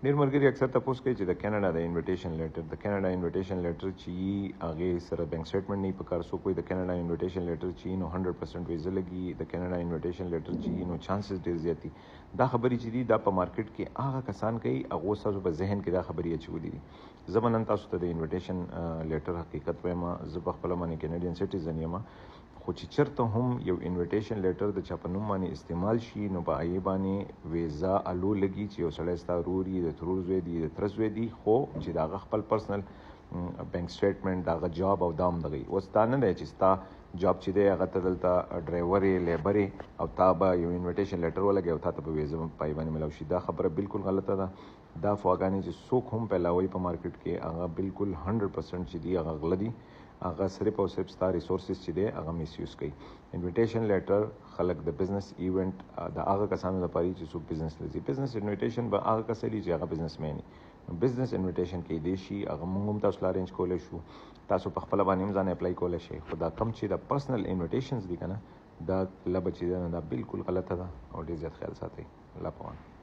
ډېر ملګري اکثر تاسو کوي چې د کینیډا د انویټیشن لیټر چې هغه سره بینک سټیټمنټ نه پکار سو کوئی د کینیډا انویټیشن لیټر چې نو 100% ویزه لګي د کینیډا انویټیشن لیټر چې نو چانسز ډېر زیاتی دا خبرې چې دي دا په مارکیټ کې هغه کسان کوي هغه تاسو په ذهن کې دا خبرې اچولې دي زمونږ تاسو ته د انویټیشن لیټر حقیقت وایم زه په خپل باندې کینیډین سټیزن یم خو چې چرته هم یو انویټیشن لیټر د چا په نوم باندې استعمال شي نو په هغې باندې ویزا الو لګي چې یو سړی ستا ورور وي د ترور زوی دی د تره زوی دی خو چې د هغه خپل پرسنل بینک سټیټمنټ د هغه جاب او دام دغی اوس دا نه دی چې ستا جاب چې دی هغه ته دلته ډرایور یې لیبر یې او تا به یو انویټیشن لیټر ولګوي او تا ته به ویزه پای باندې ملاو شي دا خبره بالکل غلطه ده دا فواګانې چې څوک هم پیلاوي په مارکیټ کې هغه بالکل 100% چې دی هغه غله دي هغه صرف او صرف ستا ریسورسز چې دی هغه میس یوز کوي انویټیشن لیټر خلک د بزنس ایونت د هغه کسانو لپاره چې څوک بزنس لري بزنس انویټیشن به هغه کس لري چې هغه بزنس مین بزنس انویټیشن کې دی شي هغه موږ هم تاسو لارنج کولای شو تاسو په خپل باندې هم ځان اپلای کولای شئ خو دا کم چې د پرسنل انویټیشنز دي کنه دا لبه چې دا بالکل غلطه ده او ډیر زیات خیال ساتئ الله پوهه